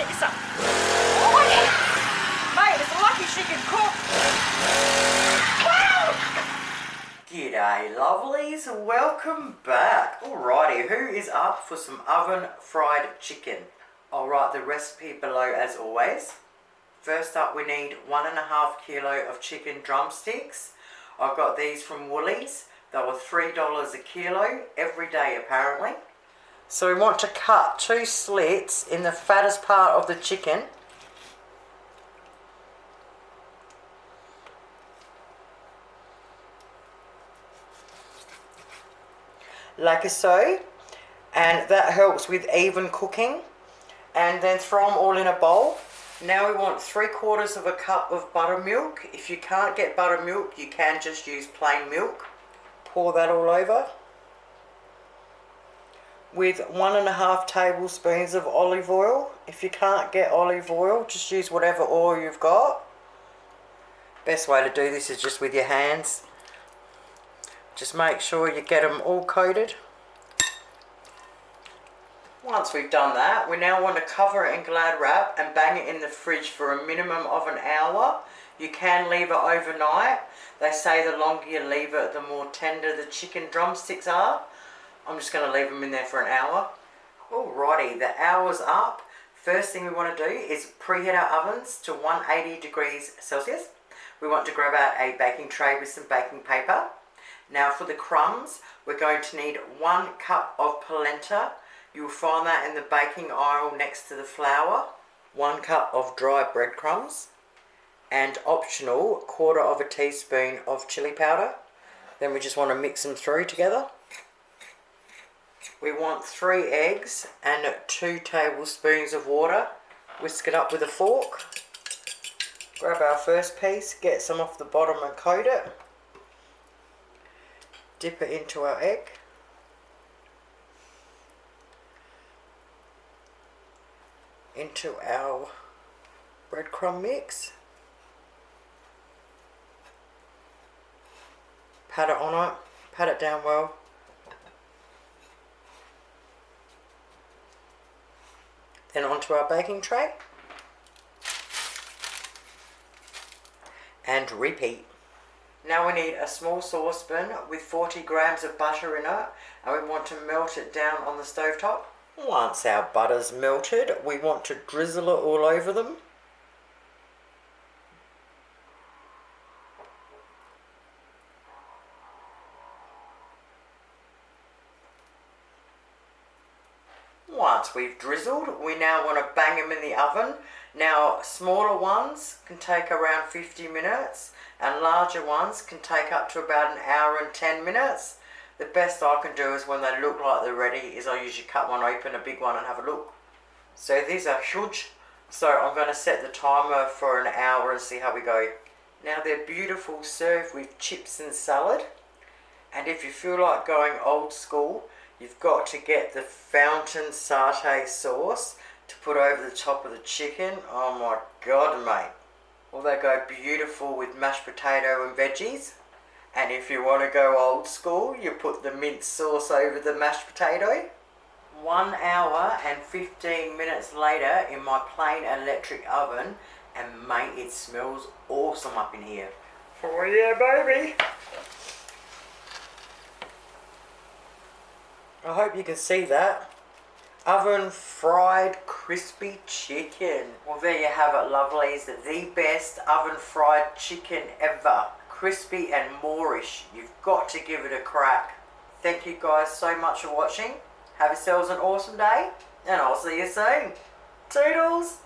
get you some. Oh, yeah. Mate, it's lucky she can cook. Wow! G'day lovelies, welcome back. Alrighty, who is up for some oven fried chicken? I'll write the recipe below as always. First up we need 1.5 kilo of chicken drumsticks. I've got these from Woolies. They were $3 a kilo every day apparently. So we want to cut 2 slits in the fattest part of the chicken. Like so, and that helps with even cooking. And then throw them all in a bowl. Now we want 3/4 of a cup of buttermilk. If you can't get buttermilk, you can just use plain milk. Pour that all over. With 1.5 tablespoons of olive oil. If you can't get olive oil, just use whatever oil you've got. Best way to do this is just with your hands. Just make sure you get them all coated. Once we've done that, we now want to cover it in Glad wrap and bang it in the fridge for a minimum of an hour. You can leave it overnight. They say the longer you leave it, the more tender the chicken drumsticks are. I'm just going to leave them in there for an hour. Alrighty, the hour's up. First thing we want to do is preheat our ovens to 180 degrees Celsius. We want to grab out a baking tray with some baking paper. Now for the crumbs, we're going to need 1 cup of polenta. You'll find that in the baking aisle next to the flour. 1 cup of dry breadcrumbs. And optional, 1/4 teaspoon of chili powder. Then we just want to mix them through together. We want 3 eggs and 2 tablespoons of water. Whisk it up with a fork. Grab our first piece, get some off the bottom and coat it. Dip it into our egg. Into our breadcrumb mix. Pat it on it, pat it down well. Then onto our baking tray. And repeat. Now we need a small saucepan with 40 grams of butter in it, and we want to melt it down on the stovetop. Once our butter's melted, we want to drizzle it all over them. Once we've drizzled, we now want to bang them in the oven. Now, smaller ones can take around 50 minutes, and larger ones can take up to about 1 hour and 10 minutes. The best I can do is when they look like they're ready is I usually cut one open, a big one, and have a look. So these are huge. So I'm going to set the timer for 1 hour and see how we go. Now they're beautiful, served with chips and salad. And if you feel like going old school, you've got to get the fountain satay sauce to put over the top of the chicken. Oh my God, mate. Well, they go beautiful with mashed potato and veggies. And if you want to go old school, you put the mint sauce over the mashed potato. 1 hour and 15 minutes later in my plain electric oven, and mate, it smells awesome up in here. Oh yeah, baby. I hope you can see that. Oven fried crispy chicken. Well, there you have it, lovelies. The best oven fried chicken ever. Crispy and moreish. You've got to give it a crack. Thank you guys so much for watching. Have yourselves an awesome day, and I'll see you soon. Toodles!